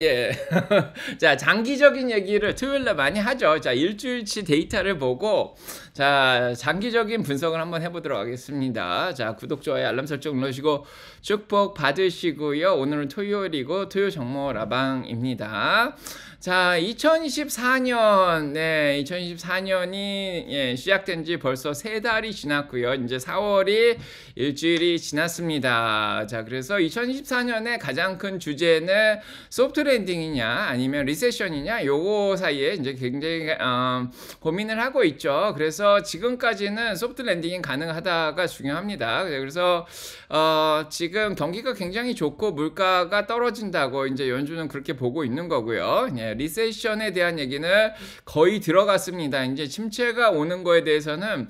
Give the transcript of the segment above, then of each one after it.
예. 자, 장기적인 얘기를 토요일 날 많이 하죠. 자, 일주일치 데이터를 보고 자, 장기적인 분석을 한번 해 보도록 하겠습니다. 자, 구독, 좋아요, 알람 설정 눌러주시고 축복 받으시고요. 오늘은 토요일이고 토요 정모 라방입니다. 자, 2024년, 네, 2024년이 예, 시작된 지 벌써 3달이 지났고요. 이제 4월이 일주일이 지났습니다. 자, 그래서 2024년의 가장 큰 주제는 소프트 랜딩이냐 아니면 리세션이냐 요거 사이에 이제 굉장히 고민을 하고 있죠. 그래서 지금까지는 소프트 랜딩이 가능하다가 중요합니다. 그래서 지금 경기가 굉장히 좋고 물가가 떨어진다고 이제 연준은 그렇게 보고 있는 거고요. 예, 리세션에 대한 얘기는 거의 들어갔습니다. 이제 침체가 오는 거에 대해서는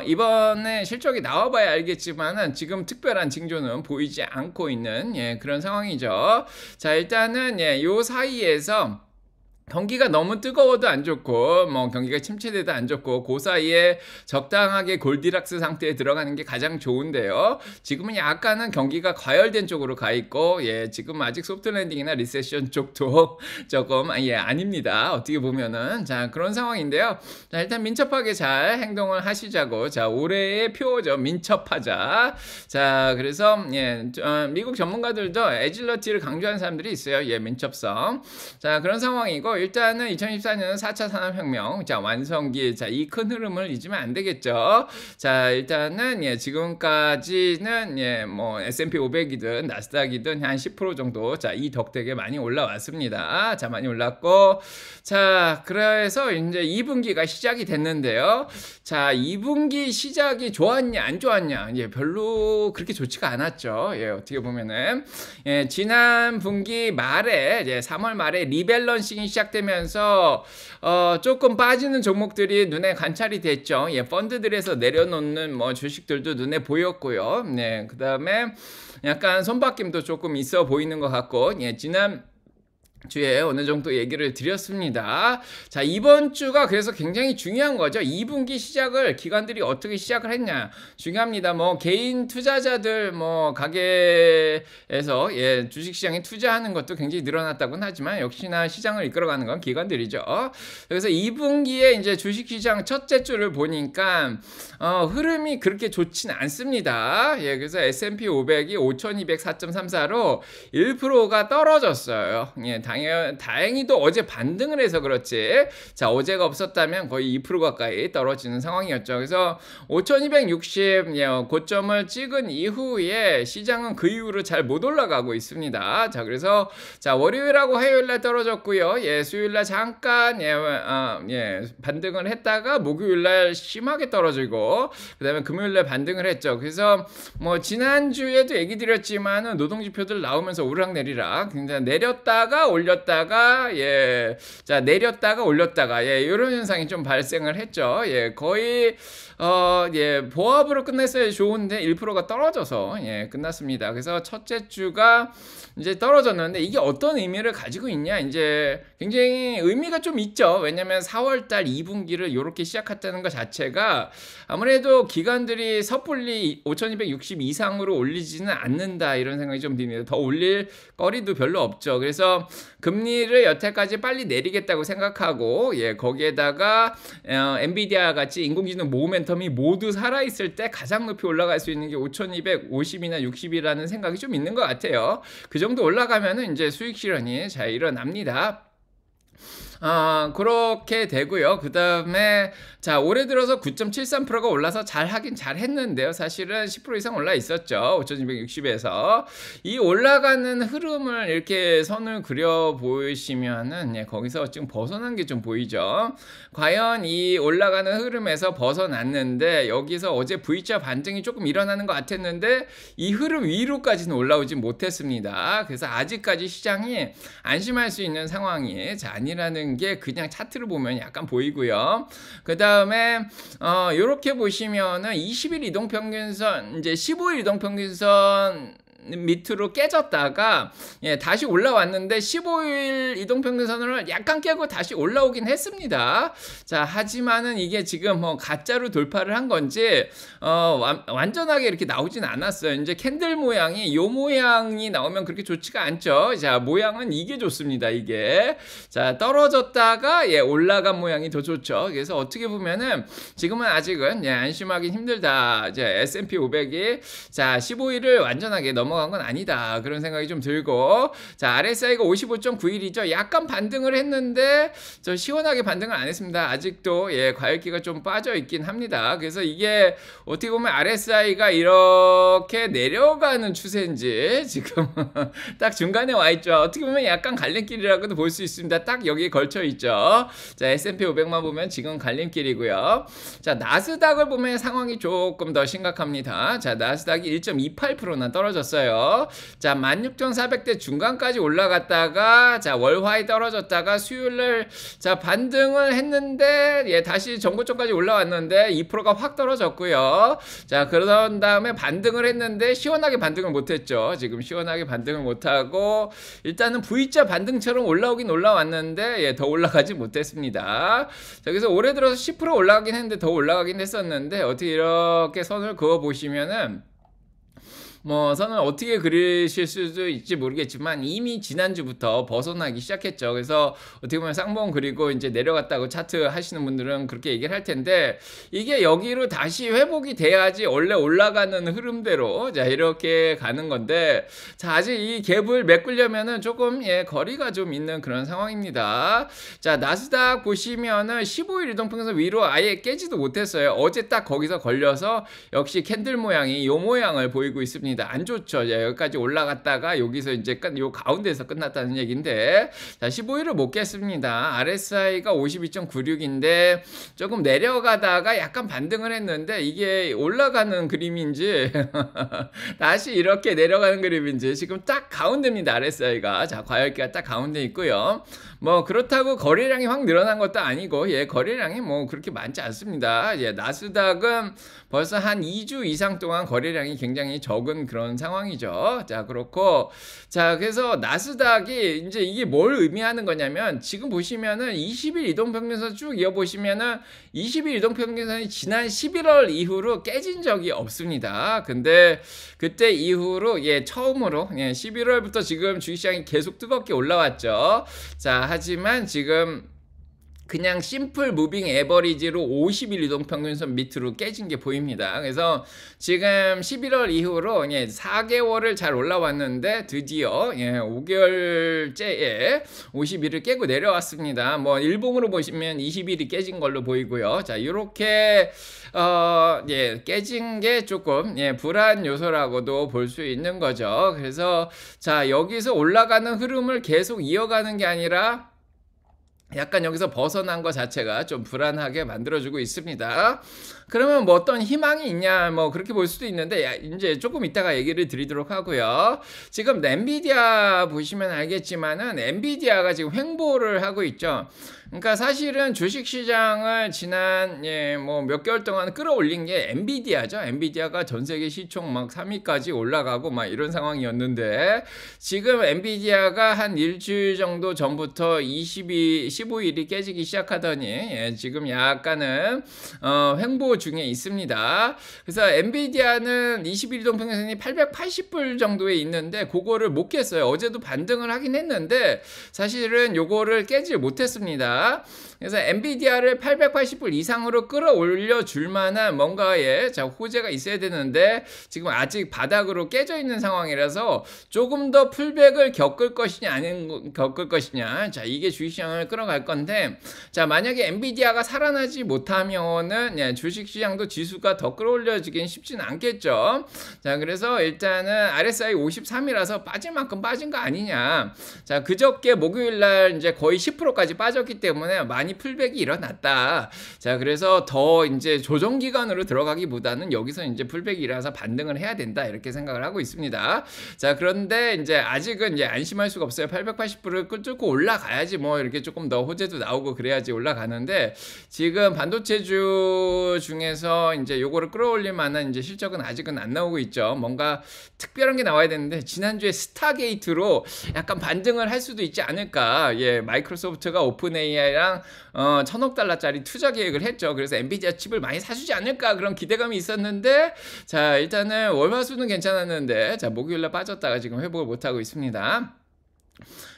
이번에 실적이 나와봐야 알겠지만은 지금 특별한 징조는 보이지 않고 있는 예, 그런 상황이죠. 자, 일단은 예, 요 사이에서 경기가 너무 뜨거워도 안 좋고 뭐 경기가 침체돼도 안 좋고 그 사이에 적당하게 골디락스 상태에 들어가는 게 가장 좋은데요. 지금은 약간은 경기가 과열된 쪽으로 가 있고 예, 지금 아직 소프트 랜딩이나 리세션 쪽도 조금 예, 아닙니다. 어떻게 보면은 자, 그런 상황인데요. 자, 일단 민첩하게 잘 행동을 하시자고. 자, 올해의 표죠. 민첩하자. 자, 그래서 예, 미국 전문가들도 애질러티를 강조하는 사람들이 있어요. 예, 민첩성. 자, 그런 상황이고 일단은 2024년은 4차 산업혁명, 자, 완성기, 자, 이 큰 흐름을 잊으면 안 되겠죠. 자, 일단은, 예, 지금까지는, 예, 뭐, S&P 500이든, 나스닥이든 한 10% 정도, 자, 이 덕택에 많이 올라왔습니다. 자, 많이 올랐고, 자, 그래서 이제 2분기가 시작이 됐는데요. 자, 2분기 시작이 좋았냐, 안 좋았냐, 예, 별로 그렇게 좋지가 않았죠. 예, 어떻게 보면은, 예, 지난 분기 말에, 예, 3월 말에 리밸런싱이 시작되면서 조금 빠지는 종목들이 눈에 관찰이 됐죠. 예, 펀드들에서 내려놓는 뭐 주식들도 눈에 보였고요. 네, 그다음에 약간 손바뀜도 조금 있어 보이는 것 같고, 예, 지난 주에 어느 정도 얘기를 드렸습니다. 자, 이번 주가 그래서 굉장히 중요한 거죠. 2분기 시작을 기관들이 어떻게 시작을 했냐 중요합니다. 뭐 개인 투자자들 뭐 가게에서 예, 주식시장에 투자하는 것도 굉장히 늘어났다고는 하지만 역시나 시장을 이끌어가는 건 기관들이죠. 그래서 2분기에 이제 주식시장 첫째 주를 보니까 흐름이 그렇게 좋지는 않습니다. 예, 그래서 S&P 500이 5204.34로 1%가 떨어졌어요. 예, 다행히도 어제 반등을 해서 그렇지. 자, 어제가 없었다면 거의 2% 가까이 떨어지는 상황이었죠. 그래서 5260 예, 고점을 찍은 이후에 시장은 그 이후로 잘 못 올라가고 있습니다. 자, 그래서 자, 월요일하고 화요일날 떨어졌고요. 예, 수요일날 잠깐 예, 반등을 했다가 목요일날 심하게 떨어지고 그다음에 금요일날 반등을 했죠. 그래서 뭐 지난주에도 얘기 드렸지만은 노동지표들 나오면서 오르락내리락 굉장히 내렸다가 올렸다가 예, 자, 내렸다가 올렸다가 예, 이런 현상이 좀 발생을 했죠. 예, 거의 예, 보합으로 끝냈어야 좋은데 1%가 떨어져서 예, 끝났습니다. 그래서 첫째 주가 이제 떨어졌는데 이게 어떤 의미를 가지고 있냐? 이제 굉장히 의미가 좀 있죠. 왜냐면 4월 달 2분기를 이렇게 시작했다는 것 자체가 아무래도 기관들이 섣불리 5260 이상으로 올리지는 않는다 이런 생각이 좀 듭니다. 더 올릴 거리도 별로 없죠. 그래서 금리를 여태까지 빨리 내리겠다고 생각하고 예, 거기에다가 엔비디아 같이 인공지능 모멘텀이 모두 살아있을 때 가장 높이 올라갈 수 있는 게 5250이나 60이라는 생각이 좀 있는 것 같아요. 그 정도 올라가면은 이제 수익 실현이 잘 일어납니다. 그렇게 되고요. 그 다음에 자, 올해 들어서 9.73%가 올라서 잘 하긴 잘 했는데요. 사실은 10% 이상 올라 있었죠. 5260에서 이 올라가는 흐름을 이렇게 선을 그려 보시면은 예, 거기서 지금 벗어난 게 좀 보이죠. 과연 이 올라가는 흐름에서 벗어났는데 여기서 어제 V자 반등이 조금 일어나는 것 같았는데 이 흐름 위로까지는 올라오지 못했습니다. 그래서 아직까지 시장이 안심할 수 있는 상황이 자, 아니라는 게 그냥 차트를 보면 약간 보이고요. 그 다음에 이렇게 보시면은 20일 이동평균선 이제 15일 이동평균선 밑으로 깨졌다가 예, 다시 올라왔는데 15일 이동평균선을 약간 깨고 다시 올라오긴 했습니다. 자, 하지만은 이게 지금 뭐 가짜로 돌파를 한 건지 완전하게 이렇게 나오진 않았어요. 이제 캔들 모양이 요 모양이 나오면 그렇게 좋지가 않죠. 자, 모양은 이게 좋습니다. 이게 자, 떨어졌다가 예, 올라간 모양이 더 좋죠. 그래서 어떻게 보면은 지금은 아직은 예, 안심하기 힘들다. 이제 S&P 500이 자, 15일을 완전하게 넘어간 건 아니다. 그런 생각이 좀 들고 자, RSI가 55.91이죠. 약간 반등을 했는데 저 시원하게 반등을 안 했습니다. 아직도 예, 과열기가 좀 빠져 있긴 합니다. 그래서 이게 어떻게 보면 RSI가 이렇게 내려가는 추세인지 지금 딱 중간에 와 있죠. 어떻게 보면 약간 갈림길이라고도 볼 수 있습니다. 딱 여기에 걸쳐 있죠. 자, S&P 500만 보면 지금 갈림길이고요. 자, 나스닥을 보면 상황이 조금 더 심각합니다. 자, 나스닥이 1.28%나 떨어졌어요. 자, 16,400대 중간까지 올라갔다가 자, 월화에 떨어졌다가 수요일날 자, 반등을 했는데 예, 다시 전고점까지 올라왔는데 2%가 확 떨어졌고요. 자, 그런 다음에 반등을 했는데 시원하게 반등을 못했죠. 지금 시원하게 반등을 못하고 일단은 V자 반등처럼 올라오긴 올라왔는데 예, 더 올라가지 못했습니다. 자, 그래서 올해 들어서 10% 올라가긴 했는데 더 올라가긴 했었는데 어떻게 이렇게 선을 그어 보시면은 뭐 선을 어떻게 그리실 수도 있지 모르겠지만 이미 지난주부터 벗어나기 시작했죠. 그래서 어떻게 보면 쌍봉 그리고 이제 내려갔다고 차트 하시는 분들은 그렇게 얘기를 할 텐데 이게 여기로 다시 회복이 돼야지 원래 올라가는 흐름대로 자, 이렇게 가는 건데 자, 아직 이 갭을 메꾸려면은 조금 예, 거리가 좀 있는 그런 상황입니다. 자, 나스닥 보시면은 15일 이동평균선 위로 아예 깨지도 못했어요. 어제 딱 거기서 걸려서 역시 캔들 모양이 요 모양을 보이고 있습니다. 안 좋죠. 여기까지 올라갔다가 여기서 이제 요 가운데에서 끝났다는 얘기인데 자, 15일을 못 깼습니다. RSI가 52.96인데 조금 내려가다가 약간 반등을 했는데 이게 올라가는 그림인지 다시 이렇게 내려가는 그림인지 지금 딱 가운데입니다. RSI가 자, 과열기가 딱 가운데 있고요. 뭐 그렇다고 거래량이 확 늘어난 것도 아니고 예, 거래량이 뭐 그렇게 많지 않습니다. 예, 나스닥은 벌써 한 2주 이상 동안 거래량이 굉장히 적은 그런 상황이죠. 자, 그렇고 자, 그래서 나스닥이 이제 이게 뭘 의미하는 거냐면 지금 보시면은 20일 이동평균선 쭉 이어 보시면은 20일 이동평균선이 지난 11월 이후로 깨진 적이 없습니다. 근데 그때 이후로 예, 처음으로 예, 11월부터 지금 주식시장이 계속 뜨겁게 올라왔죠. 자, 하지만 지금 그냥 심플 무빙 에버리지로 50일 이동평균선 밑으로 깨진 게 보입니다. 그래서 지금 11월 이후로 예, 4개월을 잘 올라왔는데 드디어 예, 5개월째에 50일을 깨고 내려왔습니다. 뭐 일봉으로 보시면 20일이 깨진 걸로 보이고요. 자, 이렇게 예, 깨진 게 조금 예, 불안 요소라고도 볼 수 있는 거죠. 그래서 자, 여기서 올라가는 흐름을 계속 이어가는 게 아니라 약간 여기서 벗어난 것 자체가 좀 불안하게 만들어주고 있습니다. 그러면 뭐 어떤 희망이 있냐 뭐 그렇게 볼 수도 있는데 이제 조금 이따가 얘기를 드리도록 하고요. 지금 엔비디아 보시면 알겠지만은 엔비디아가 지금 횡보를 하고 있죠. 그러니까 사실은 주식시장을 지난 예, 뭐 몇 개월 동안 끌어올린 게 엔비디아죠. 엔비디아가 전 세계 시총 막 3위까지 올라가고 막 이런 상황이었는데 지금 엔비디아가 한 일주일 정도 전부터 15일이 깨지기 시작하더니 예, 지금 약간은 횡보 중에 있습니다. 그래서 엔비디아는 21일 동평균선이 880불 정도에 있는데 그거를 못 깼어요. 어제도 반등을 하긴 했는데 사실은 요거를 깨질 못했습니다. 그래서 엔비디아를 880불 이상으로 끌어올려 줄 만한 뭔가의 자, 호재가 있어야 되는데 지금 아직 바닥으로 깨져 있는 상황이라서 조금 더 풀백을 겪을 것이냐 아닌 겪을 것이냐 자, 이게 주식시장을 끌어갈 건데 자, 만약에 엔비디아가 살아나지 못하면은 예, 주식시장도 지수가 더 끌어올려지긴 쉽진 않겠죠. 자, 그래서 일단은 RSI 53이라서 빠질 만큼 빠진 거 아니냐. 자, 그저께 목요일날 이제 거의 10%까지 빠졌기 때문에 많이 풀백이 일어났다. 자, 그래서 더 이제 조정 기간으로 들어가기보다는 여기서 이제 풀백이 일어나서 반등을 해야 된다. 이렇게 생각을 하고 있습니다. 자, 그런데 이제 아직은 이제 안심할 수가 없어요. 880불을 뚫고 올라가야지 뭐 이렇게 조금 더 더 호재도 나오고 그래야지 올라가는데 지금 반도체주 중에서 이제 요거를 끌어올릴 만한 이제 실적은 아직은 안 나오고 있죠. 뭔가 특별한 게 나와야 되는데 지난주에 스타게이트로 약간 반등을 할 수도 있지 않을까. 예, 마이크로소프트가 오픈 AI랑 1000억 달러짜리 투자 계획을 했죠. 그래서 엔비디아 칩을 많이 사주지 않을까 그런 기대감이 있었는데 자, 일단은 월화수는 괜찮았는데 자, 목요일날 빠졌다가 지금 회복을 못하고 있습니다.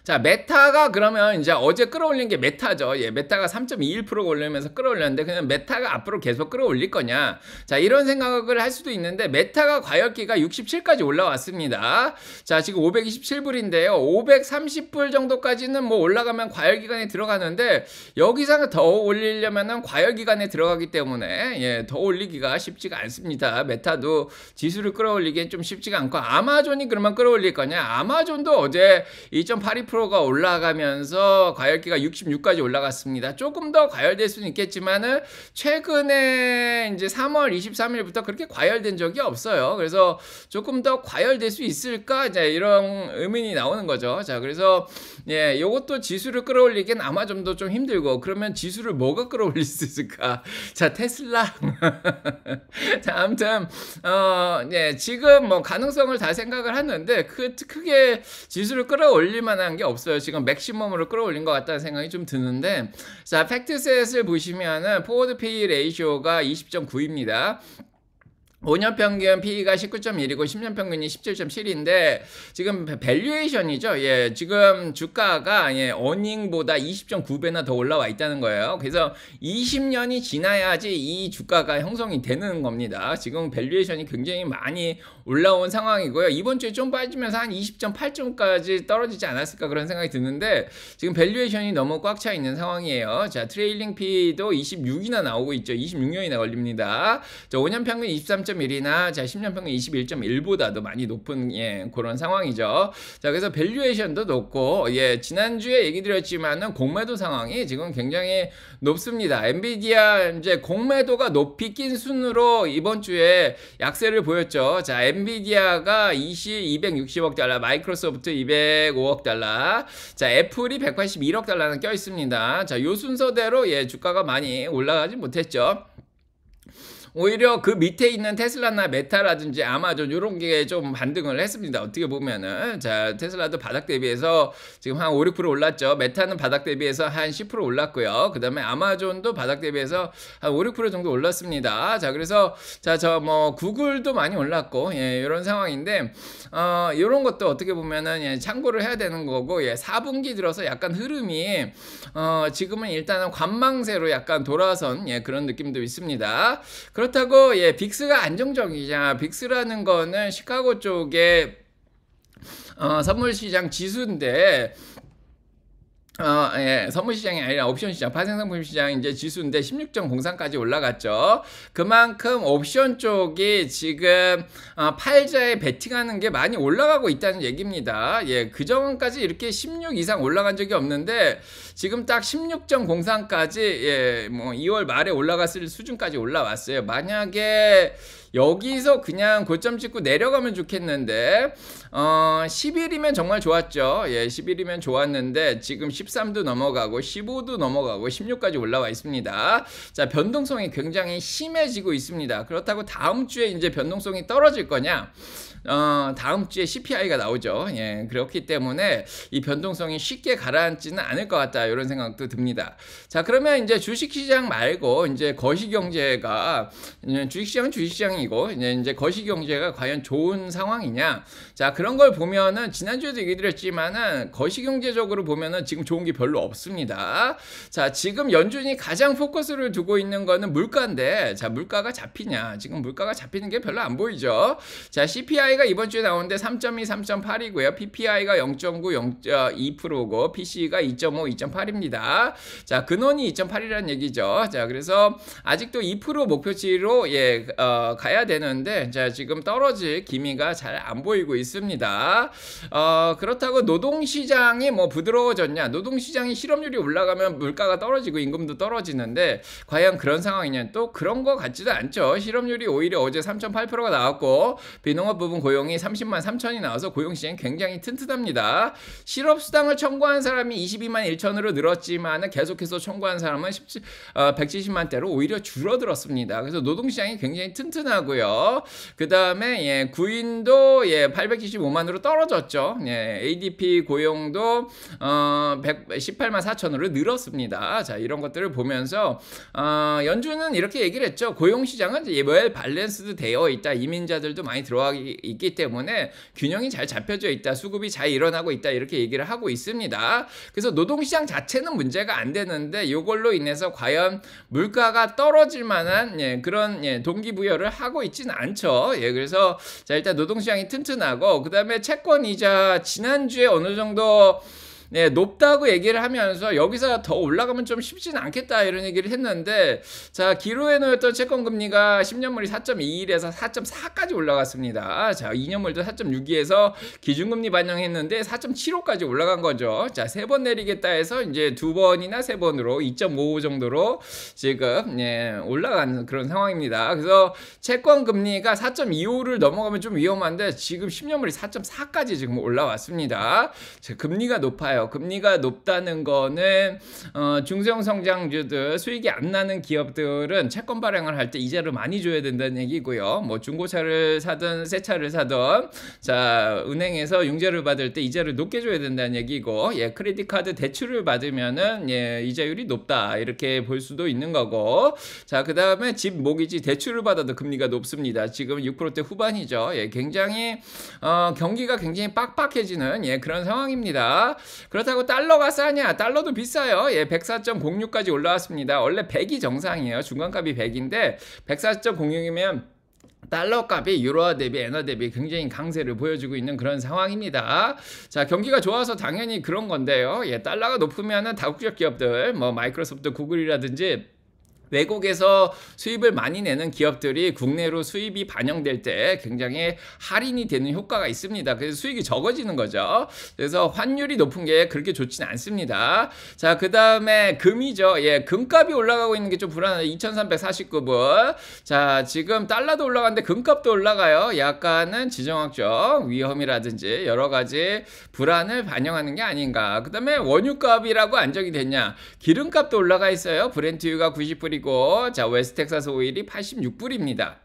자, 메타가 그러면 이제 어제 끌어올린 게 메타죠. 예, 메타가 3.21%가 올리면서 끌어올렸는데 그냥 메타가 앞으로 계속 끌어올릴 거냐. 자, 이런 생각을 할 수도 있는데 메타가 과열기가 67까지 올라왔습니다. 자, 지금 527불인데요. 530불 정도까지는 뭐 올라가면 과열기간에 들어가는데 여기서 더 올리려면은 과열기간에 들어가기 때문에 예, 더 올리기가 쉽지가 않습니다. 메타도 지수를 끌어올리기엔 좀 쉽지가 않고 아마존이 그러면 끌어올릴 거냐. 아마존도 어제 2.82%가 올라가면서 과열기가 66까지 올라갔습니다. 조금 더 과열될 수는 있겠지만은 최근에 이제 3월 23일부터 그렇게 과열된 적이 없어요. 그래서 조금 더 과열될 수 있을까? 이제 이런 의문이 나오는 거죠. 자, 그래서 예, 요것도 지수를 끌어올리기엔 아마존도 좀 힘들고 그러면 지수를 뭐가 끌어올릴 수 있을까? 자, 테슬라. 자, 아무튼 예, 지금 뭐 가능성을 다 생각을 하는데 크게 지수를 끌어올릴 만한 게 없어요. 지금 맥시멈으로 끌어올린 것 같다는 생각이 좀 드는데 자, 팩트셋을 보시면은 포워드 PE 레이쇼가 20.9입니다. 5년 평균 PE가 19.1이고 10년 평균이 17.7인데 지금 밸류에이션이죠. 예, 지금 주가가 예, 어닝보다 20.9배나 더 올라와 있다는 거예요. 그래서 20년이 지나야지 이 주가가 형성이 되는 겁니다. 지금 밸류에이션이 굉장히 많이 올라온 상황이고요. 이번 주에 좀 빠지면서 한 20.8점까지 떨어지지 않았을까 그런 생각이 드는데 지금 밸류에이션이 너무 꽉 차 있는 상황이에요. 자, 트레일링 PE도 26이나 나오고 있죠. 26년이나 걸립니다. 자, 5년 평균 23.1이나 자, 10년 평균 21.1보다도 많이 높은 예, 그런 상황이죠. 자, 그래서 밸류에이션도 높고 예, 지난주에 얘기 드렸지만은 공매도 상황이 지금 굉장히 높습니다. 엔비디아 이제 공매도가 높이 낀 순으로 이번 주에 약세를 보였죠. 자, 엔비디아가 260억 달러, 마이크로소프트 205억 달러, 자, 애플이 181억 달러는 껴 있습니다. 자, 요 순서대로 예, 주가가 많이 올라가지 못했죠. 오히려 그 밑에 있는 테슬라나 메타라든지 아마존 이런 게 좀 반등을 했습니다. 어떻게 보면은 자, 테슬라도 바닥 대비해서 지금 한 5, 6% 올랐죠. 메타는 바닥 대비해서 한 10% 올랐고요. 그 다음에 아마존도 바닥 대비해서 한 5, 6% 정도 올랐습니다. 자, 그래서 자, 저 뭐 구글도 많이 올랐고 예, 이런 상황인데 이런 것도 어떻게 보면은 예, 참고를 해야 되는 거고 예, 4분기 들어서 약간 흐름이 지금은 일단은 관망세로 약간 돌아선 예, 그런 느낌도 있습니다. 그렇다고 예, 빅스가 안정적이냐. 빅스라는 거는 시카고 쪽에 선물시장 지수인데 예, 선물시장이 아니라 옵션시장, 파생상품 시장 이제 지수인데 16.03까지 올라갔죠. 그만큼 옵션 쪽이 지금 팔자에 베팅하는 게 많이 올라가고 있다는 얘기입니다. 예, 그전까지 이렇게 16 이상 올라간 적이 없는데 지금 딱 16.03까지 예, 뭐 2월 말에 올라갔을 수준까지 올라왔어요. 만약에 여기서 그냥 고점 찍고 내려가면 좋겠는데 10일이면 정말 좋았죠. 예, 10일이면 좋았는데 지금 13도 넘어가고 15도 넘어가고 16까지 올라와 있습니다. 자, 변동성이 굉장히 심해지고 있습니다. 그렇다고 다음 주에 이제 변동성이 떨어질 거냐? 다음 주에 CPI가 나오죠. 예, 그렇기 때문에 이 변동성이 쉽게 가라앉지는 않을 것 같다. 이런 생각도 듭니다. 자, 그러면 이제 주식시장 말고 이제 거시경제가 주식시장은 주식시장이고 이제 거시경제가 과연 좋은 상황이냐? 자, 그런 걸 보면은 지난주에도 얘기 드렸지만은 거시경제적으로 보면은 지금 좋은 게 별로 없습니다. 자, 지금 연준이 가장 포커스를 두고 있는 거는 물가인데 자, 물가가 잡히냐? 지금 물가가 잡히는 게 별로 안 보이죠. 자, CPI가 이번 주에 나오는데 3.2, 3.8이고요. PPI가 0.9, 0.2%고 PC가 2.5, 2.8입니다. 자, 근원이 2.8이라는 얘기죠. 자, 그래서 아직도 2% 목표치로 예, 가 가야 되는데 자 지금 떨어질 기미가 잘 안 보이고 있습니다. 그렇다고 노동시장이 뭐 부드러워졌냐? 노동시장이 실업률이 올라가면 물가가 떨어지고 임금도 떨어지는데 과연 그런 상황이냐? 또 그런 거 같지도 않죠. 실업률이 오히려 어제 3.8%가 나왔고 비농업 부분 고용이 30만 3천이 나와서 고용시장이 굉장히 튼튼합니다. 실업수당을 청구한 사람이 22만 1천으로 늘었지만 계속해서 청구한 사람은 170만 대로 오히려 줄어들었습니다. 그래서 노동시장이 굉장히 튼튼하고요. 그 다음에 구인도 875만으로 떨어졌죠. ADP 고용도 118만 4천으로 늘었습니다. 자 이런 것들을 보면서 연준은 이렇게 얘기를 했죠. 고용시장은 웰 밸런스드 되어 있다. 이민자들도 많이 들어와 있기 때문에 균형이 잘 잡혀져 있다. 수급이 잘 일어나고 있다. 이렇게 얘기를 하고 있습니다. 그래서 노동시장 자체는 문제가 안 되는데 이걸로 인해서 과연 물가가 떨어질 만한 그런 동기부여를 하고 있지는 않죠. 그래서 자 일단 노동시장이 튼튼하고 그 다음에 채권이자 지난주에 어느 정도 높다고 얘기를 하면서 여기서 더 올라가면 좀 쉽지는 않겠다 이런 얘기를 했는데 자 기로에 놓였던 채권금리가 10년물이 4.21에서 4.4까지 올라갔습니다. 자 2년물도 4.62에서 기준금리 반영했는데 4.75까지 올라간 거죠. 자 3번 내리겠다 해서 이제 2번이나 3번으로 2.55 정도로 지금 올라가는 그런 상황입니다. 그래서 채권금리가 4.25를 넘어가면 좀 위험한데 지금 10년물이 4.4까지 지금 올라왔습니다. 자, 금리가 높아요. 금리가 높다는 거는 중소형 성장주들 수익이 안 나는 기업들은 채권 발행을 할 때 이자를 많이 줘야 된다는 얘기고요. 뭐 중고차를 사든 새 차를 사든 자 은행에서 융자를 받을 때 이자를 높게 줘야 된다는 얘기고 크레딧 카드 대출을 받으면은 이자율이 높다 이렇게 볼 수도 있는 거고 자 그다음에 집 모기지 대출을 받아도 금리가 높습니다. 지금 6%대 후반이죠. 굉장히 경기가 굉장히 빡빡해지는 그런 상황입니다. 그렇다고 달러가 싸냐? 달러도 비싸요. 104.06까지 올라왔습니다. 원래 100이 정상이에요. 중간값이 100인데 104.06이면 달러 값이 유로화 대비 엔화 대비 굉장히 강세를 보여주고 있는 그런 상황입니다. 자 경기가 좋아서 당연히 그런 건데요. 달러가 높으면은 다국적 기업들 뭐 마이크로소프트 구글이라든지 외국에서 수입을 많이 내는 기업들이 국내로 수입이 반영될 때 굉장히 할인이 되는 효과가 있습니다. 그래서 수익이 적어지는 거죠. 그래서 환율이 높은 게 그렇게 좋지는 않습니다. 자, 그 다음에 금이죠. 금값이 올라가고 있는 게 좀 불안하다. 2349불. 자, 지금 달러도 올라가는데 금값도 올라가요. 약간은 지정학적 위험이라든지 여러 가지 불안을 반영하는 게 아닌가. 그 다음에 원유값이라고 안정이 됐냐. 기름값도 올라가 있어요. 브렌트유가 90불이 자 웨스텍사스 오일이 86불입니다.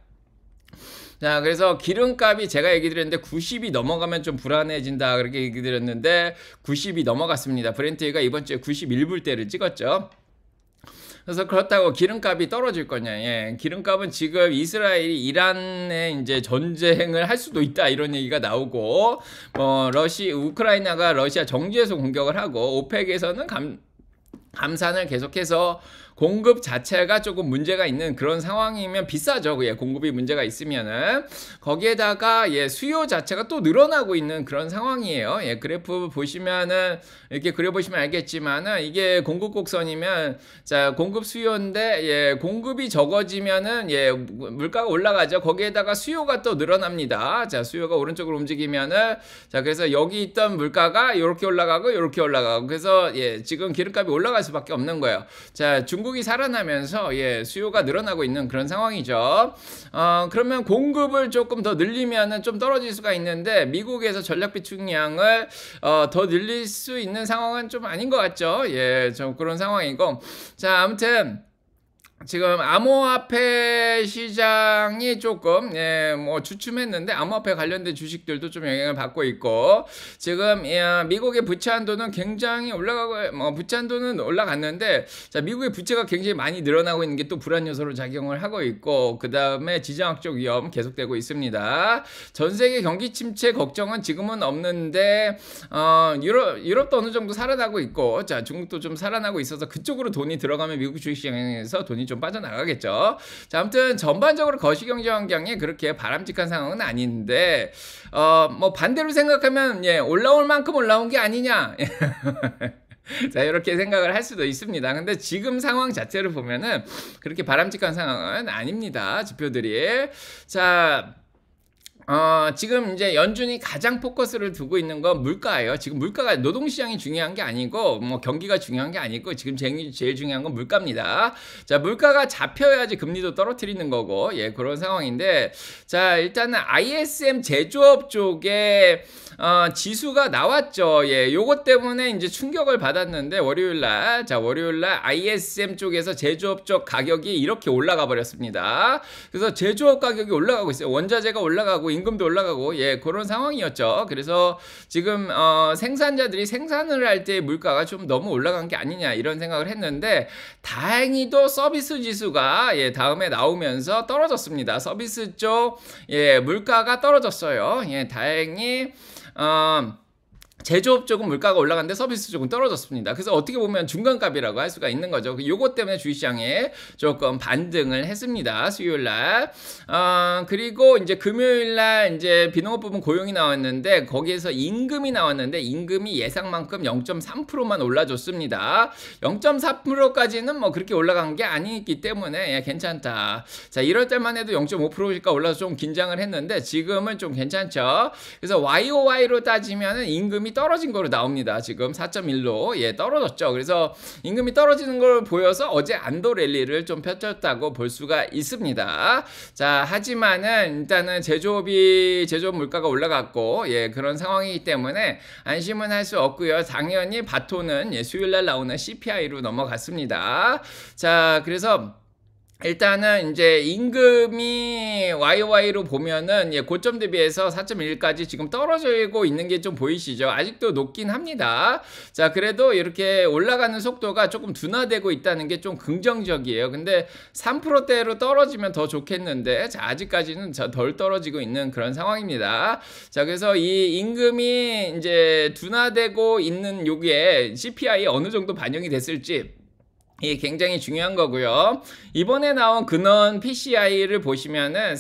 자 그래서 기름값이 제가 얘기 드렸는데 90이 넘어가면 좀 불안해진다 그렇게 얘기 드렸는데 90이 넘어갔습니다. 브렌트유가 이번 주에 91불대를 찍었죠. 그래서 그렇다고 기름값이 떨어질 거냐? 기름값은 지금 이스라엘이 이란에 이제 전쟁을 할 수도 있다 이런 얘기가 나오고 우크라이나가 러시아 정지해서 공격을 하고 오펙에서는 감산을 계속해서 공급 자체가 조금 문제가 있는 그런 상황이면 비싸죠. 공급이 문제가 있으면은 거기에다가 수요 자체가 또 늘어나고 있는 그런 상황이에요. 그래프 보시면은 이렇게 그려보시면 알겠지만은 이게 공급 곡선이면 자 공급 수요인데 공급이 적어지면은 물가가 올라가죠. 거기에다가 수요가 또 늘어납니다. 자 수요가 오른쪽으로 움직이면은 자 그래서 여기 있던 물가가 이렇게 올라가고 이렇게 올라가고 그래서 지금 기름값이 올라갈 수밖에 없는 거예요. 자 중국이 살아나면서 수요가 늘어나고 있는 그런 상황이죠. 그러면 공급을 조금 더 늘리면은 좀 떨어질 수가 있는데 미국에서 전략 비축량을 더 늘릴 수 있는 상황은 좀 아닌 것 같죠. 좀 그런 상황이고 자 아무튼 지금 암호화폐 시장이 조금 뭐 주춤했는데 암호화폐 관련된 주식들도 좀 영향을 받고 있고 지금 미국의 부채 한도는 굉장히 올라가고 부채 한도는 올라갔는데 자 미국의 부채가 굉장히 많이 늘어나고 있는 게 또 불안 요소로 작용을 하고 있고 그 다음에 지정학적 위험 계속되고 있습니다. 전 세계 경기 침체 걱정은 지금은 없는데 유럽도 어느 정도 살아나고 있고 자 중국도 좀 살아나고 있어서 그쪽으로 돈이 들어가면 미국 주식시장에서 돈이 좀 빠져나가겠죠. 자, 아무튼 전반적으로 거시경제 환경이 그렇게 바람직한 상황은 아닌데 뭐 반대로 생각하면 올라올 만큼 올라온 게 아니냐. 자, 이렇게 생각을 할 수도 있습니다. 근데 지금 상황 자체를 보면은 그렇게 바람직한 상황은 아닙니다. 지표들이. 자, 지금 이제 연준이 가장 포커스를 두고 있는 건 물가예요. 지금 물가가 노동시장이 중요한 게 아니고 뭐 경기가 중요한 게 아니고 지금 제일 중요한 건 물가입니다. 자, 물가가 잡혀야지 금리도 떨어뜨리는 거고 예, 그런 상황인데 자, 일단은 ISM 제조업 쪽에 지수가 나왔죠. 예, 요것 때문에 이제 충격을 받았는데 월요일날 ISM 쪽에서 제조업 쪽 가격이 이렇게 올라가 버렸습니다. 그래서 제조업 가격이 올라가고 있어요. 원자재가 올라가고 임금도 올라가고 예, 그런 상황이었죠. 그래서 지금 생산자들이 생산을 할 때 물가가 좀 너무 올라간 게 아니냐 이런 생각을 했는데 다행히도 서비스 지수가 예, 다음에 나오면서 떨어졌습니다. 서비스 쪽 예, 물가가 떨어졌어요. 예, 다행히 제조업 쪽은 물가가 올라갔는데 서비스 쪽은 떨어졌습니다. 그래서 어떻게 보면 중간값이라고 할 수가 있는 거죠. 요것 때문에 주식시장에 조금 반등을 했습니다. 수요일날. 그리고 이제 금요일날 이제 비농업 부분 고용이 나왔는데 거기에서 임금이 나왔는데 임금이 예상만큼 0.3%만 올라줬습니다. 0.4%까지는 뭐 그렇게 올라간 게 아니기 때문에 예, 괜찮다. 자, 이럴 때만 해도 0.5%가 올라서 좀 긴장을 했는데 지금은 좀 괜찮죠. 그래서 YOY로 따지면은 임금이 떨어진 거로 나옵니다. 지금 4.1로 예, 떨어졌죠. 그래서 임금이 떨어지는 걸 보여서 어제 안도 랠리를 좀 펼쳤다고 볼 수가 있습니다. 자, 하지만은 일단은 제조업 물가가 올라갔고 예, 그런 상황이기 때문에 안심은 할 수 없고요. 당연히 바토는 예, 수요일날 나오는 CPI로 넘어갔습니다. 자, 그래서 일단은 이제 임금이 YOY로 보면은 예, 고점 대비해서 4.1까지 지금 떨어지고 있는 게 좀 보이시죠? 아직도 높긴 합니다. 자, 그래도 이렇게 올라가는 속도가 조금 둔화되고 있다는 게 좀 긍정적이에요. 근데 3%대로 떨어지면 더 좋겠는데 자, 아직까지는 덜 떨어지고 있는 그런 상황입니다. 자, 그래서 이 임금이 이제 둔화되고 있는 요게 CPI 어느 정도 반영이 됐을지 이 굉장히 중요한 거고요. 이번에 나온 근원 PCI를 보시면은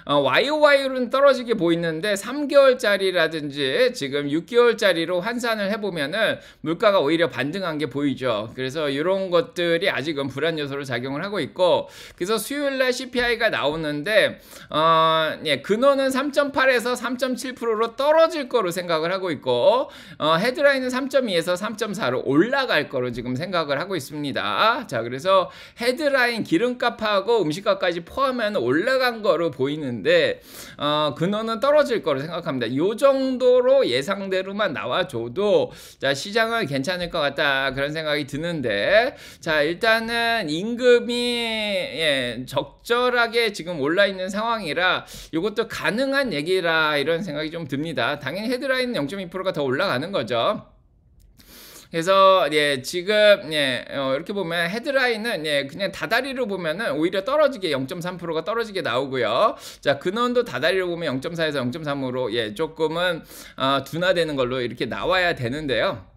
YOY로는 떨어지게 보이는데 3개월짜리라든지 지금 6개월짜리로 환산을 해보면은 물가가 오히려 반등한 게 보이죠. 그래서 이런 것들이 아직은 불안 요소로 작용을 하고 있고, 그래서 수요일날 CPI가 나오는데 예, 근원은 3.8에서 3.7%로 떨어질 거로 생각을 하고 있고, 헤드라인은 3.2에서 3.4로 올라갈 거로 지금 생각을 하고 있습니다. 자, 그래서 헤드라인 기름값하고 음식값까지 포함하면 올라간 거로 보이는데 근원은 떨어질 거로 생각합니다. 이 정도로 예상대로만 나와줘도 자, 시장은 괜찮을 것 같다 그런 생각이 드는데, 자, 일단은 임금이 예, 적절하게 지금 올라 있는 상황이라 이것도 가능한 얘기라 이런 생각이 좀 듭니다. 당연히 헤드라인은 0.2%가 더 올라가는 거죠. 그래서 예, 지금 예, 이렇게 보면 헤드라인은 예, 그냥 다다리로 보면은 오히려 떨어지게 0.3%가 떨어지게 나오고요. 자, 근원도 다다리로 보면 0.4에서 0.3으로 예, 조금은 둔화되는 걸로 이렇게 나와야 되는데요.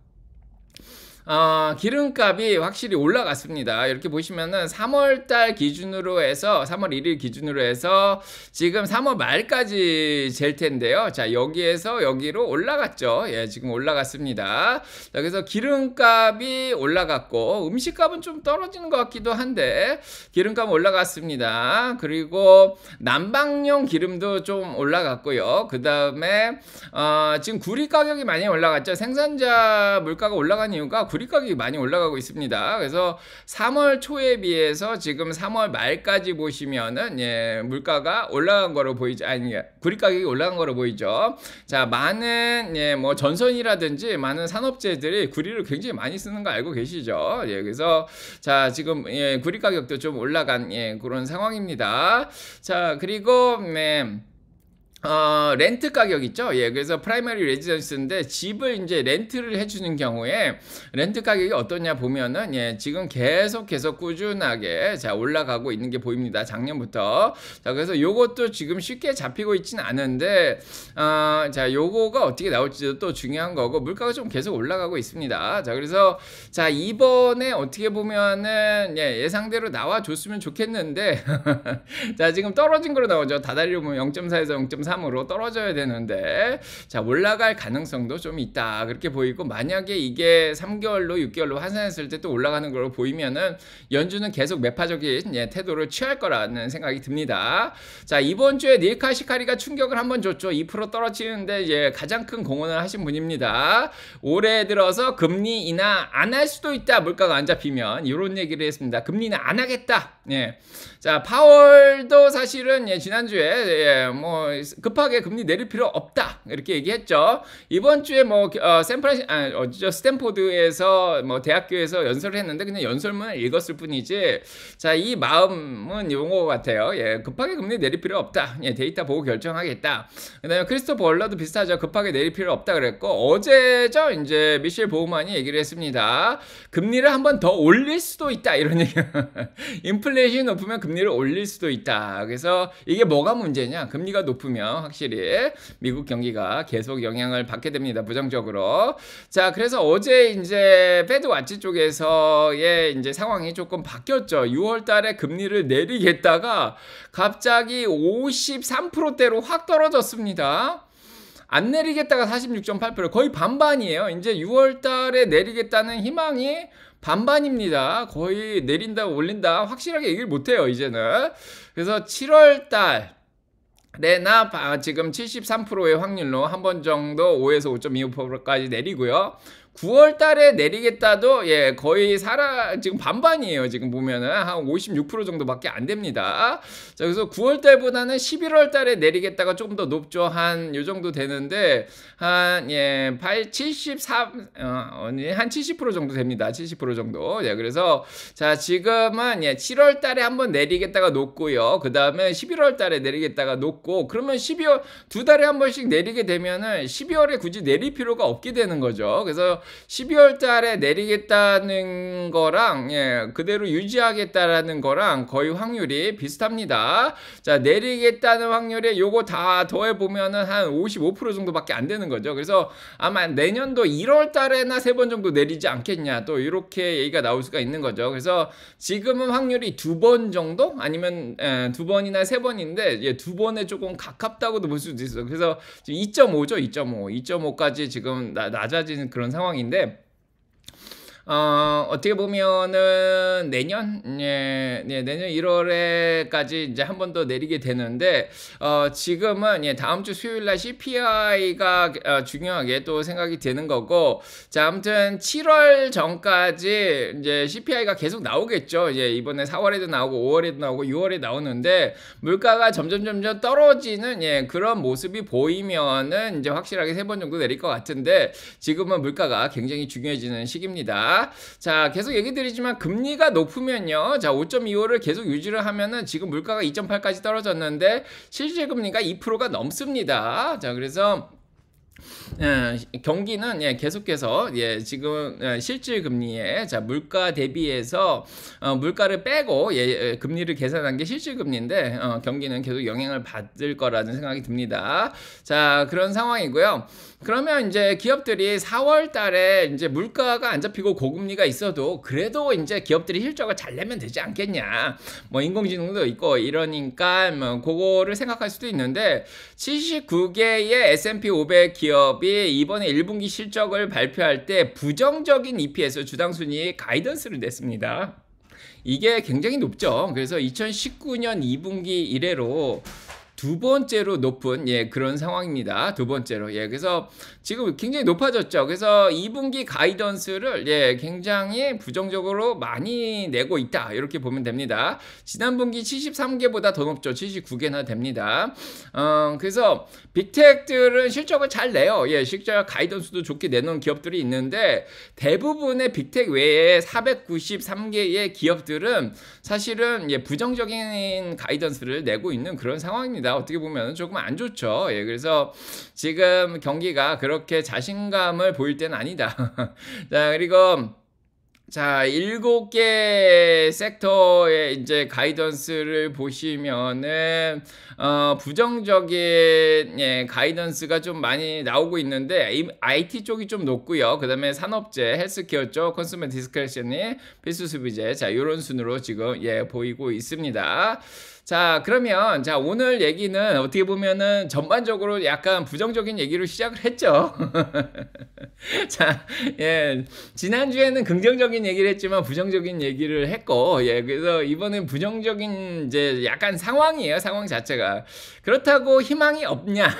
기름값이 확실히 올라갔습니다. 이렇게 보시면은 3월달 기준으로 해서 3월 1일 기준으로 해서 지금 3월 말까지 잴 텐데요. 자, 여기에서 여기로 올라갔죠. 예, 지금 올라갔습니다. 자, 그래서 기름값이 올라갔고 음식값은 좀 떨어지는 것 같기도 한데 기름값 올라갔습니다. 그리고 난방용 기름도 좀 올라갔고요. 그 다음에 지금 구리 가격이 많이 올라갔죠. 생산자 물가가 올라간 이유가 구리 가격이 많이 올라가고 있습니다. 그래서 3월 초에 비해서 지금 3월 말까지 보시면은 예, 물가가 올라간 거로 보이죠. 아니, 구리 가격이 올라간 거로 보이죠. 자, 많은 예, 뭐 전선이라든지 많은 산업재들이 구리를 굉장히 많이 쓰는 거 알고 계시죠? 예, 그래서 자, 지금 예, 구리 가격도 좀 올라간 예, 그런 상황입니다. 자, 그리고 렌트 가격 있죠? 예, 그래서 프라이머리 레지던스인데 집을 이제 렌트를 해주는 경우에 렌트 가격이 어떠냐 보면은 예, 지금 계속 꾸준하게 자, 올라가고 있는 게 보입니다. 작년부터. 자, 그래서 요것도 지금 쉽게 잡히고 있지는 않은데, 자, 요거가 어떻게 나올지도 또 중요한 거고, 물가가 좀 계속 올라가고 있습니다. 자, 그래서 자, 이번에 어떻게 보면은 예, 예상대로 나와줬으면 좋겠는데, 자, 지금 떨어진 거로 나오죠. 다달이로 보면 0.4에서 0.3. 3으로 떨어져야 되는데 자 올라갈 가능성도 좀 있다 그렇게 보이고, 만약에 이게 3개월로 6개월로 환산했을 때 또 올라가는 걸로 보이면은 연준은 계속 매파적인 태도를 취할 거라는 생각이 듭니다. 자 이번 주에 닐 카시카리가 충격을 한번 줬죠. 2% 떨어지는데 가장 큰 공헌을 하신 분입니다. 올해 들어서 금리 인하 안 할 수도 있다, 물가가 안 잡히면, 이런 얘기를 했습니다. 금리 인하 안 하겠다. 자 파월도 사실은 지난주에 뭐 급하게 금리 내릴 필요 없다 이렇게 얘기했죠. 이번 주에 뭐 스탠포드에서 뭐 대학교에서 연설을 했는데 그냥 연설문을 읽었을 뿐이지, 자 이 마음은 요거 같아요. 급하게 금리 내릴 필요 없다. 데이터 보고 결정하겠다. 그다음에 크리스토퍼 월러도 비슷하죠. 급하게 내릴 필요 없다 그랬고, 어제죠 이제 미셸 보우만이 얘기를 했습니다. 금리를 한 번 더 올릴 수도 있다 이런 얘기. 인플레이션이 높으면 금리를 올릴 수도 있다. 그래서 이게 뭐가 문제냐? 금리가 높으면 확실히 미국 경기가 계속 영향을 받게 됩니다. 부정적으로. 자, 그래서 어제 이제 페드 와치 쪽에서의 이제 상황이 조금 바뀌었죠. 6월 달에 금리를 내리겠다가 갑자기 53%대로 확 떨어졌습니다. 안 내리겠다가 46.8%, 거의 반반이에요. 이제 6월 달에 내리겠다는 희망이 반반입니다. 거의 내린다 올린다 확실하게 얘기를 못해요 이제는. 그래서 7월 달에나 지금 73%의 확률로 한 번 정도 5에서 5.25%까지 내리고요. 9월 달에 내리겠다도 거의 지금 반반이에요. 지금 보면은 한 56% 정도밖에 안 됩니다. 자, 그래서 9월 달보다는 11월 달에 내리겠다가 조금 더 높죠. 한 요 정도 되는데 한 70% 정도 됩니다. 70% 정도. 그래서 자, 지금은 7월 달에 한번 내리겠다가 높고요. 그다음에 11월 달에 내리겠다가 높고, 그러면 12월 두 달에 한 번씩 내리게 되면은 12월에 굳이 내릴 필요가 없게 되는 거죠. 그래서 12월 달에 내리겠다는 거랑 그대로 유지하겠다라는 거랑 거의 확률이 비슷합니다. 자, 내리겠다는 확률에 요거 다 더해 보면은 한 55% 정도밖에 안 되는 거죠. 그래서 아마 내년도 1월 달에나 3번 정도 내리지 않겠냐, 또 이렇게 얘기가 나올 수가 있는 거죠. 그래서 지금은 확률이 2번 정도 아니면 2번이나 3번인데 2번에 조금 가깝다고도 볼 수도 있어요. 그래서 2.5죠. 2.5까지 지금 낮아지는 그런 상황인데, 어떻게 보면은 내년 1월에까지 이제 한 번 더 내리게 되는데, 지금은 다음 주 수요일 날 CPI가 중요하게 또 생각이 되는 거고, 자, 아무튼 7월 전까지 이제 CPI가 계속 나오겠죠. 이번에 4월에도 나오고 5월에도 나오고 6월에 나오는데, 물가가 점점 떨어지는 그런 모습이 보이면은 이제 확실하게 3번 정도 내릴 것 같은데, 지금은 물가가 굉장히 중요해지는 시기입니다. 자, 계속 얘기 드리지만 금리가 높으면요, 자 5.25를 계속 유지를 하면은 지금 물가가 2.8까지 떨어졌는데 실질 금리가 2%가 넘습니다. 자, 그래서 경기는 계속해서 지금 실질 금리에 자 물가 대비해서 물가를 빼고 금리를 계산한 게 실질 금리인데 경기는 계속 영향을 받을 거라는 생각이 듭니다. 자, 그런 상황이고요. 그러면 이제 기업들이 4월 달에 이제 물가가 안 잡히고 고금리가 있어도 그래도 이제 기업들이 실적을 잘 내면 되지 않겠냐, 뭐 인공지능도 있고 이러니까 뭐 그거를 생각할 수도 있는데, 79개의 S&P 500 기업이 이번에 1분기 실적을 발표할 때 부정적인 EPS 주당 순이익 가이던스를 냈습니다. 이게 굉장히 높죠. 그래서 2019년 2분기 이래로 두 번째로 높은 그런 상황입니다. 두 번째로. 그래서 지금 굉장히 높아졌죠. 그래서 2분기 가이던스를 굉장히 부정적으로 많이 내고 있다, 이렇게 보면 됩니다. 지난 분기 73개보다 더 높죠. 79개나 됩니다. 그래서 빅텍들은 실적을 잘 내요. 실적 가이던스도 좋게 내놓은 기업들이 있는데, 대부분의 빅텍 외에 493개의 기업들은 사실은 부정적인 가이던스를 내고 있는 그런 상황입니다. 어떻게 보면 조금 안 좋죠. 그래서 지금 경기가 그렇게 자신감을 보일 때는 아니다. 자, 그리고 자, 7개 섹터의 이제 가이던스를 보시면은 부정적인 가이던스가 좀 많이 나오고 있는데 IT 쪽이 좀 높고요. 그다음에 산업재, 헬스케어 쪽, 컨슈머 디스크레셔니, 필수 소비재. 자, 요런 순으로 지금 보이고 있습니다. 자, 그러면 자, 오늘 얘기는 어떻게 보면은 전반적으로 약간 부정적인 얘기로 시작을 했죠. 자, 지난주에는 긍정적인 얘기를 했지만 부정적인 얘기를 했고, 그래서 이번엔 부정적인 이제 약간 상황이에요. 상황 자체가. 그렇다고 희망이 없냐?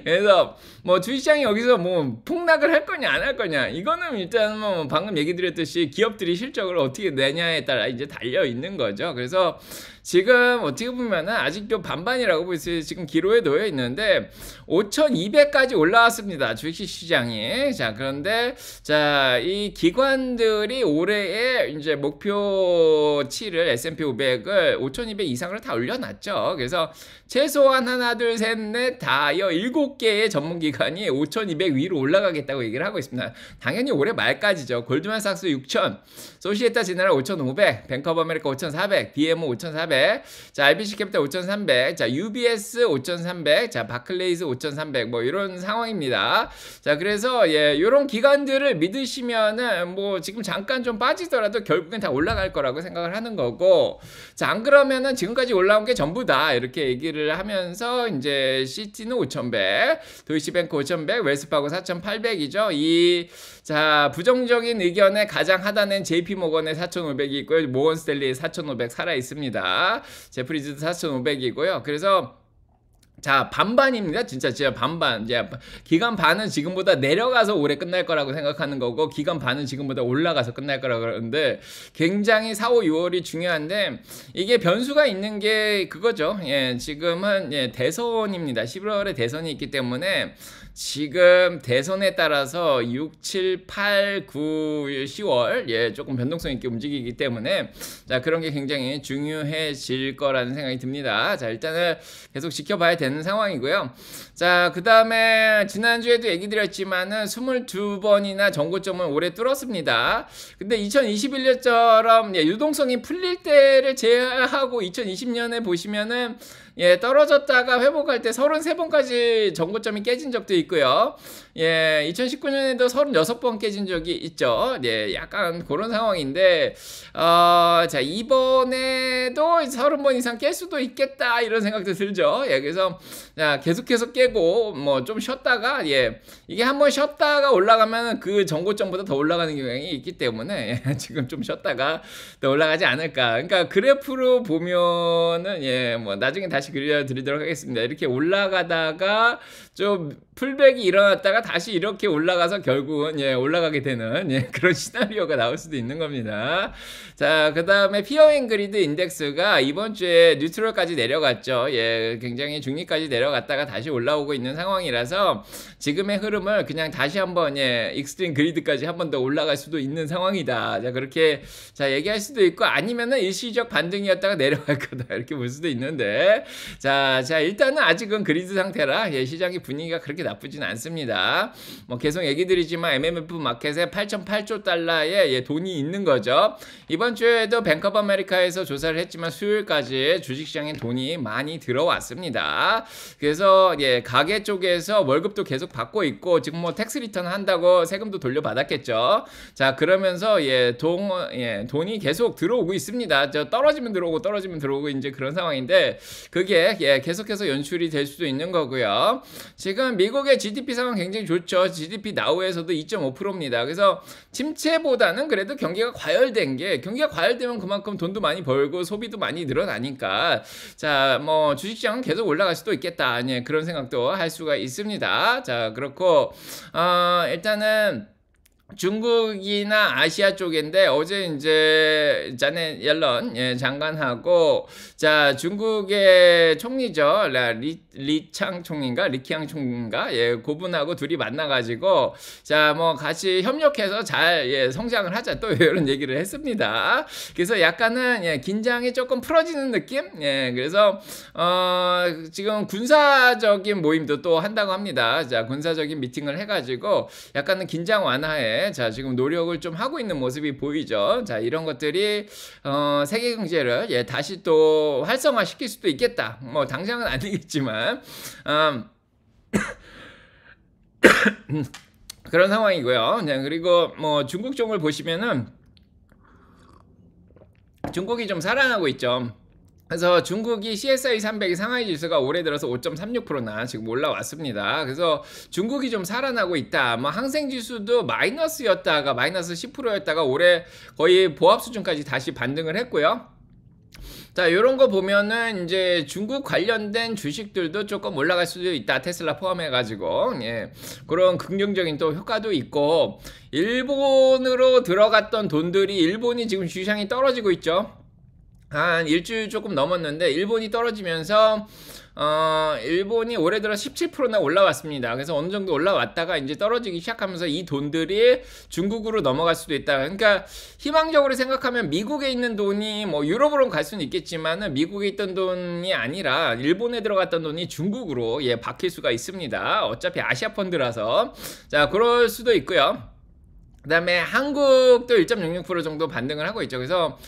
그래서 뭐 주식시장이 여기서 뭐 폭락을 할 거냐 안 할 거냐? 이거는 일단 뭐 방금 얘기 드렸듯이 기업들이 실적을 어떻게 내냐에 따라 이제 달려 있는 거죠. 그래서 지금 어떻게 보면은 아직도 반반이라고 볼 수 있어요. 지금 기로에 놓여 있는데 5,200까지 올라왔습니다. 주식시장이. 자, 그런데 자, 이 기관들이 올해의 이제 목표치를 S&P 500을 5,200 이상으로 다 올려놨죠. 그래서 최소한 하나, 둘, 셋, 넷, 다여 7개의 전문기관이 5,200 위로 올라가겠다고 얘기를 하고 있습니다. 당연히 올해 말까지죠. 골드만삭스 6,000, 소시에타 제네럴 5,500, 뱅크 오브 아메리카 5,400, BMO 5,400, 자, RBC 캐피탈 5,300, 자, UBS 5,300, 자, 바클레이스 5,300, 뭐 이런 상황입니다. 자, 그래서 이런 기관들을 믿으시면은 뭐 지금 잠깐 좀 빠지더라도 결국엔 다 올라갈 거라고 생각을 하는 거고, 자, 안 그러면은 지금까지 올라온 게 전부다 이렇게 얘기를 하면서 이제 시티는 5,100, 도이치뱅크 5,100, 웰스파고 4,800이죠. 자, 부정적인 의견의 가장 하단엔 JP모건의 4,500이 있고요. 모건스탠리의 4,500 살아 있습니다. 제프리즈도 4,500이고요. 그래서 자, 반반입니다. 진짜 반반. 이제 기간 반은 지금보다 내려가서 올해 끝날 거라고 생각하는 거고, 기간 반은 지금보다 올라가서 끝날 거라고 그러는데, 굉장히 4, 5, 6월이 중요한데, 이게 변수가 있는 게 그거죠. 지금은 대선입니다. 11월에 대선이 있기 때문에 지금 대선에 따라서 6, 7, 8, 9, 10월 조금 변동성 있게 움직이기 때문에 자, 그런 게 굉장히 중요해질 거라는 생각이 듭니다. 자, 일단은 계속 지켜봐야 되는 상황이고요. 자, 그 다음에 지난주에도 얘기 드렸지만은 22번이나 정고점을 올해 뚫었습니다. 근데 2021년처럼 유동성이 풀릴 때를 제외하고 2020년에 보시면은 떨어졌다가 회복할 때 33번까지 정고점이 깨진 적도 있고요. 2019년에도 36번 깨진 적이 있죠. 약간 그런 상황인데, 자, 이번에도 30번 이상 깰 수도 있겠다, 이런 생각도 들죠. 그래서, 자, 계속해서 깨고, 뭐, 좀 쉬었다가, 이게 한번 쉬었다가 올라가면 그 정고점보다 더 올라가는 경향이 있기 때문에, 지금 좀 쉬었다가 더 올라가지 않을까. 그러니까 그래프로 보면은, 뭐, 나중에 다시 그려드리도록 하겠습니다. 이렇게 올라가다가 좀 풀백이 일어났다가 다시 이렇게 올라가서 결국은 올라가게 되는 그런 시나리오가 나올 수도 있는 겁니다. 자, 그 다음에 피어 앤 그리드 인덱스가 이번 주에 뉴트럴까지 내려갔죠. 굉장히 중립까지 내려갔다가 다시 올라오고 있는 상황이라서 지금의 흐름을 그냥 다시 한번 익스트림 그리드까지 한 번 더 올라갈 수도 있는 상황이다. 자, 그렇게 자, 얘기할 수도 있고, 아니면은 일시적 반등이었다가 내려갈 거다, 이렇게 볼 수도 있는데, 자, 일단은 아직은 그리드 상태라 시장의 분위기가 그렇게 나쁘진 않습니다. 뭐 계속 얘기 드리지만 MMF 마켓에 8.8조 달러의 돈이 있는 거죠. 이번 주에도 뱅크 오브 아메리카에서 조사를 했지만 수요일까지 주식시장에 돈이 많이 들어왔습니다. 그래서 가계 쪽에서 월급도 계속 받고 있고, 지금 뭐 텍스 리턴 한다고 세금도 돌려받았겠죠. 자, 그러면서 돈이 계속 들어오고 있습니다. 떨어지면 들어오고 이제 그런 상황인데, 그게 계속해서 연출이 될 수도 있는 거고요. 지금 미국의 GDP 상황 굉장히 좋죠. GDP 나우에서도 2.5%입니다. 그래서 침체보다는 그래도 경기가 과열되면 그만큼 돈도 많이 벌고 소비도 많이 늘어나니까, 자, 뭐 주식시장은 계속 올라갈 수도 있겠다, 그런 생각도 할 수가 있습니다. 자, 그렇고 일단은 중국이나 아시아 쪽인데, 어제 이제 자넷 옐런 장관하고, 자, 중국의 총리죠, 리창 총리인가 리키앙 총리인가, 그분하고 둘이 만나가지고, 자, 뭐 같이 협력해서 잘 성장을 하자, 또 이런 얘기를 했습니다. 그래서 약간은 긴장이 조금 풀어지는 느낌. 그래서 지금 군사적인 모임도 또 한다고 합니다. 자, 군사적인 미팅을 해가지고 약간은 긴장 완화에 때문에 자 지금 노력을 좀 하고 있는 모습이 보이죠. 자 이런 것들이 세계 경제를 예 다시 또 활성화시킬 수도 있겠다. 뭐 당장은 아니겠지만 그런 상황이고요. 네, 그리고 뭐 중국 쪽을 보시면은 중국이 좀 살아나고 있죠. 그래서 중국이 CSI 300이 상하이 지수가 올해 들어서 5.36%나 지금 올라왔습니다. 그래서 중국이 좀 살아나고 있다. 뭐 항생 지수도 마이너스였다가 마이너스 10%였다가 올해 거의 보합 수준까지 다시 반등을 했고요. 자, 요런 거 보면은 이제 중국 관련된 주식들도 조금 올라갈 수도 있다. 테슬라 포함해가지고. 예. 그런 긍정적인 또 효과도 있고, 일본으로 들어갔던 돈들이 일본이 지금 주시장이 떨어지고 있죠. 한 일주일 조금 넘었는데 일본이 떨어지면서 일본이 올해 들어 17%나 올라왔습니다. 그래서 어느 정도 올라왔다가 이제 떨어지기 시작하면서 이 돈들이 중국으로 넘어갈 수도 있다. 그러니까 희망적으로 생각하면 미국에 있는 돈이 뭐 유럽으로 갈 수는 있겠지만은 미국에 있던 돈이 아니라 일본에 들어갔던 돈이 중국으로 예 바뀔 수가 있습니다. 어차피 아시아 펀드라서 자 그럴 수도 있고요. 그 다음에 한국도 1.66% 정도 반등을 하고 있죠. 그래서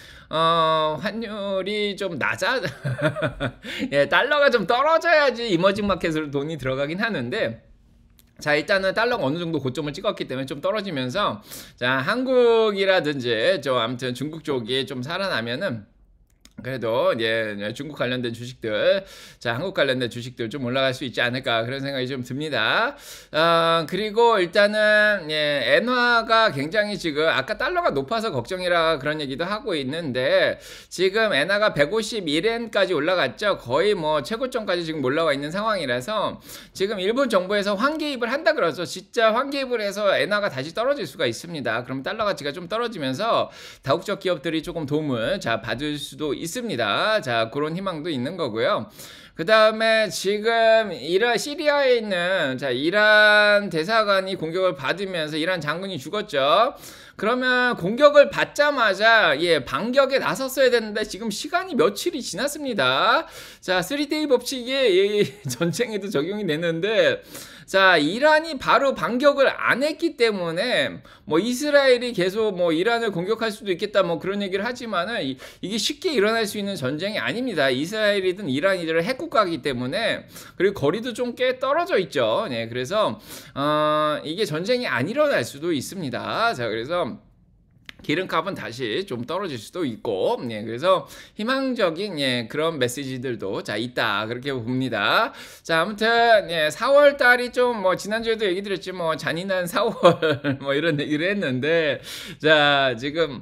환율이 좀 낮아 예, 달러가 좀 떨어져야지 이머징 마켓으로 돈이 들어가긴 하는데 자 일단은 달러가 어느 정도 고점을 찍었기 때문에 좀 떨어지면서 자 한국이라든지 저 아무튼 중국 쪽이 좀 살아나면은 그래도 예 중국 관련된 주식들 자 한국 관련된 주식들 좀 올라갈 수 있지 않을까 그런 생각이 좀 듭니다. 그리고 일단은 예 엔화가 굉장히 지금 아까 달러가 높아서 걱정이라 그런 얘기도 하고 있는데 지금 엔화가 151엔까지 올라갔죠. 거의 뭐 최고점까지 지금 올라와 있는 상황이라서 지금 일본 정부에서 환기입을 한다 그러죠. 진짜 환기입을 해서 엔화가 다시 떨어질 수가 있습니다. 그럼 달러 가치가 좀 떨어지면서 다국적 기업들이 조금 도움을 자 받을 수도 있습니다. 자 그런 희망도 있는 거고요. 그 다음에 지금 시리아에 있는 자 이란 대사관이 공격을 받으면서 이란 장군이 죽었죠. 그러면 공격을 받자마자 예 반격에 나섰어야 되는데 지금 시간이 며칠이 지났습니다. 자 3데이 법칙이 이 전쟁에도 적용이 되는데 자 이란이 바로 반격을 안 했기 때문에 뭐 이스라엘이 계속 뭐 이란을 공격할 수도 있겠다 뭐 그런 얘기를 하지만은 이게 쉽게 일어날 수 있는 전쟁이 아닙니다. 이스라엘이든 이란이든 핵국가이기 때문에 그리고 거리도 좀 꽤 떨어져 있죠. 네, 그래서 이게 전쟁이 안 일어날 수도 있습니다. 자 그래서 기름값은 다시 좀 떨어질 수도 있고, 예, 그래서 희망적인 예, 그런 메시지들도 자 있다 그렇게 봅니다. 자 아무튼 예, 4월 달이 좀 뭐 지난주에도 얘기 드렸지 뭐 잔인한 4월 뭐 이런 얘기를 했는데 자 지금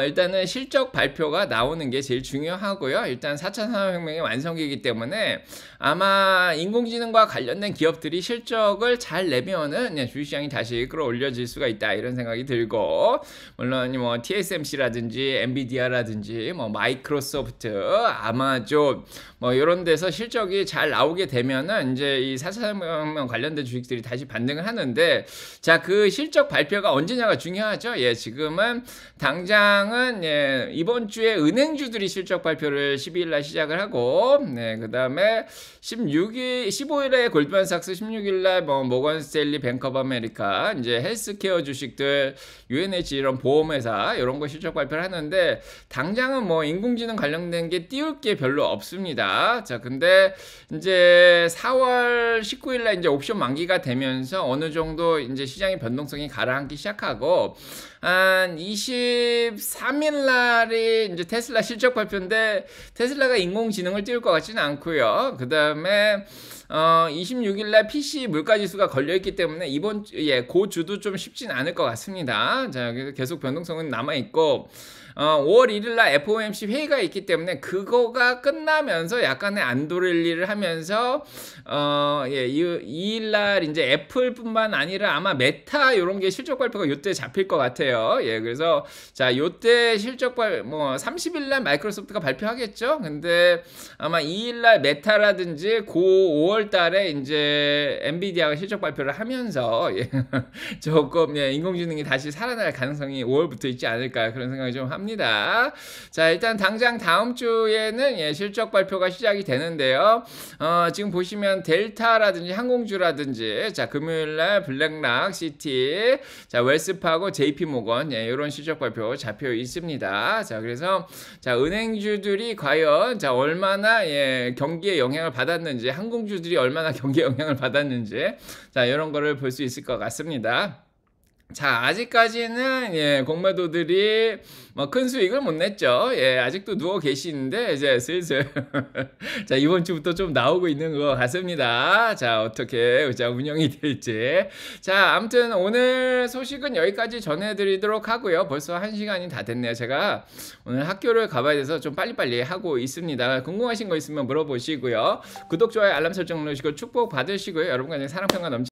일단은 실적 발표가 나오는 게 제일 중요하고요. 일단 4차 산업혁명의 완성기이기 때문에 아마 인공지능과 관련된 기업들이 실적을 잘 내면은 예, 주식시장이 다시 끌어올려질 수가 있다 이런 생각이 들고 물론 뭐 TSMC라든지 엔비디아라든지 뭐 마이크로소프트, 아마존 뭐 이런 데서 실적이 잘 나오게 되면은 이제 이 4차 산업혁명 관련된 주식들이 다시 반등을 하는데 자 그 실적 발표가 언제냐가 중요하죠. 예, 지금은 당장은 예, 이번 주에 은행주들이 실적 발표를 12일 날 시작을 하고 네, 그다음에 15일에 골드만삭스 16일 날 뭐 모건 스탠리 뱅크 오브 아메리카 이제 헬스케어 주식들 UNH 이런 보험회사 이런 거 실적 발표를 하는데 당장은 뭐 인공지능 관련된 게 띄울 게 별로 없습니다. 자 근데 이제 4월 19일 날 이제 옵션 만기가 되면서 어느 정도 이제 시장의 변동성이 가라앉기 시작하고 한 23일 날이 이제 테슬라 실적 발표인데 테슬라가 인공지능을 띄울 것 같지는 않고요. 그 다음에 26일 날 PC 물가지수가 걸려있기 때문에 이번 예, 그 주도 좀 쉽진 않을 것 같습니다. 자, 그래서 계속 변동성은 남아있고 5월 1일 날 FOMC 회의가 있기 때문에 그거가 끝나면서 약간의 안도렐리를 하면서 예, 2일 날 이제 애플뿐만 아니라 아마 메타 이런 게 실적 발표가 요때 잡힐 것 같아요. 예, 그래서 자 요때 실적 뭐 30일 날 마이크로소프트가 발표하겠죠. 근데 아마 2일 날 메타라든지 고 5월 달에 이제 엔비디아가 실적 발표를 하면서 예, 조금 예, 인공지능이 다시 살아날 가능성이 5월부터 있지 않을까 그런 생각이 좀 합니다. 자, 일단 당장 다음 주에는 예, 실적 발표가 시작이 되는데요. 지금 보시면 델타라든지 항공주라든지 자, 금요일 날 블랙락, 시티, 자, 웰스파고, JP모건 예, 이런 실적 발표 잡혀 있습니다. 자, 그래서 자, 은행주들이 과연 자, 얼마나 예, 경기에 영향을 받았는지, 항공주들이 얼마나 경기에 영향을 받았는지 자, 이런 거를 볼 수 있을 것 같습니다. 자, 아직까지는 예, 공매도들이 뭐 큰 수익을 못 냈죠. 예, 아직도 누워 계시는데 이제 슬슬 자, 이번 주부터 좀 나오고 있는 것 같습니다. 자, 어떻게 자, 운영이 될지. 자, 아무튼 오늘 소식은 여기까지 전해드리도록 하고요. 벌써 1시간이 다 됐네요. 제가 오늘 학교를 가봐야 돼서 좀 빨리빨리 하고 있습니다. 궁금하신 거 있으면 물어보시고요. 구독, 좋아요, 알람 설정 누르시고 축복 받으시고요. 여러분과 사랑평가 넘치